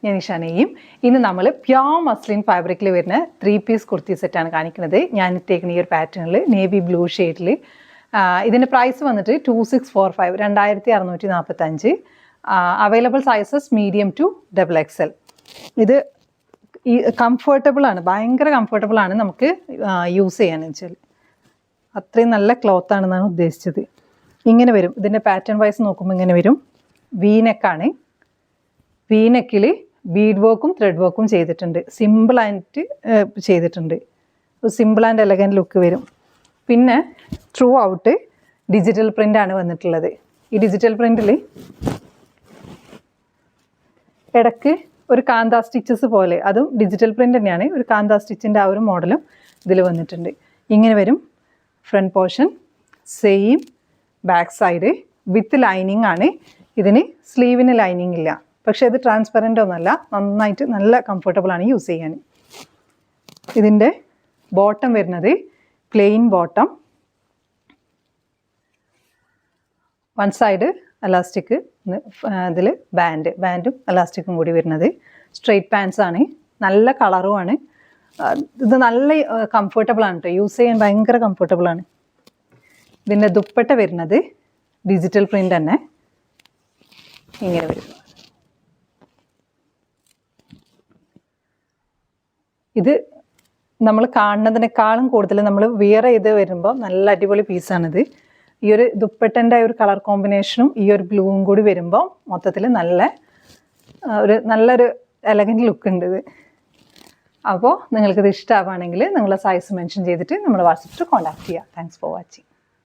ഞാൻ ഇഷാനയും. ഇന്ന് നമ്മൾ പ്യോർ മസ്ലിൻ ഫാബ്രിക്കിൽ വരുന്ന 3 പീസ് കുർത്തി സെറ്റാണ് കാണിക്കുന്നത്. ഞാൻ ഇട്ടേക്കുന്ന ഈ ഒരു പാറ്റേണിൽ നേവി ബ്ലൂ ഷെയ്ഡിൽ. ഇതിൻ്റെ പ്രൈസ് വന്നിട്ട് 2645, 2645. Available sizes medium to XXL. ഇത് ഈ കംഫർട്ടബിളാണ്, ഭയങ്കര കംഫർട്ടബിളാണ് നമുക്ക് യൂസ് ചെയ്യാന്ന് വെച്ചാൽ. അത്രയും നല്ല ക്ലോത്താണെന്നാണ് ഉദ്ദേശിച്ചത്. ഇങ്ങനെ വരും, ഇതിൻ്റെ പാറ്റേൺ വൈസ് നോക്കുമ്പോൾ ഇങ്ങനെ വരും. വീനെക്കാണ്. വീനെക്കിൽ ബീഡ് വർക്കും ത്രെഡ് വർക്കും ചെയ്തിട്ടുണ്ട്. സിമ്പിളായിട്ട് ചെയ്തിട്ടുണ്ട്. സിമ്പിൾ ആൻഡ് എലഗൻറ്റ് ലുക്ക് വരും. പിന്നെ ത്രൂ ഔട്ട് ഡിജിറ്റൽ പ്രിൻ്റാണ് വന്നിട്ടുള്ളത്. ഈ ഡിജിറ്റൽ പ്രിൻറ്റിൽ ഇടയ്ക്ക് ഒരു കാന്ത സ്റ്റിച്ചസ് പോലെ, അതും ഡിജിറ്റൽ പ്രിൻ്റ് തന്നെയാണ്, ഒരു കാന്ത സ്റ്റിച്ചിൻ്റെ ആ ഒരു മോഡലും ഇതിൽ വന്നിട്ടുണ്ട്. ഇങ്ങനെ വരും front portion. Same back side with lining ആണ്. ഇതിന് സ്ലീവിന് ലൈനിങ് ഇല്ല, പക്ഷേ ഇത് ട്രാൻസ്പെറൻ്റ് ഒന്നുമല്ല. നന്നായിട്ട് നല്ല കംഫർട്ടബിളാണ് യൂസ് ചെയ്യാൻ. ഇതിൻ്റെ ബോട്ടം വരുന്നത് plain bottom, one side elastic, ഇതിൽ ബാൻഡും എലാസ്റ്റിക്കും കൂടി വരുന്നത്. സ്ട്രെയിറ്റ് പാൻസ് ആണ്, നല്ല കളറുമാണ്. ഇത് നല്ല കംഫർട്ടബിളാണ് കേട്ടോ, യൂസ് ചെയ്യാൻ ഭയങ്കര കംഫർട്ടബിളാണ്. ഇതിൻ്റെ ദുപ്പട്ട വരുന്നത് ഡിജിറ്റൽ പ്രിൻ്റ് തന്നെ ഇങ്ങനെ വരും. ഇത് നമ്മൾ കാണുന്നതിനേക്കാളും കൂടുതൽ നമ്മൾ വിയർ ചെയ്ത് വരുമ്പോൾ നല്ല അടിപൊളി പീസാണിത്. ഈ ഒരു ദുപ്പട്ടൻ്റെ ഒരു കളർ കോമ്പിനേഷനും ഈ ഒരു ബ്ലൂവും കൂടി വരുമ്പോൾ മൊത്തത്തിൽ നല്ലൊരു എലഗൻറ്റ് ലുക്ക് ഉണ്ട് ഇത്. അപ്പോൾ നിങ്ങൾക്കിത് ഇഷ്ടമാവുകയാണെങ്കിൽ നിങ്ങളുടെ സൈസ് മെൻഷൻ ചെയ്തിട്ട് നമ്മൾ വാട്സപ്പിൽ കോൺടാക്ട് ചെയ്യുക. Thanks for watching.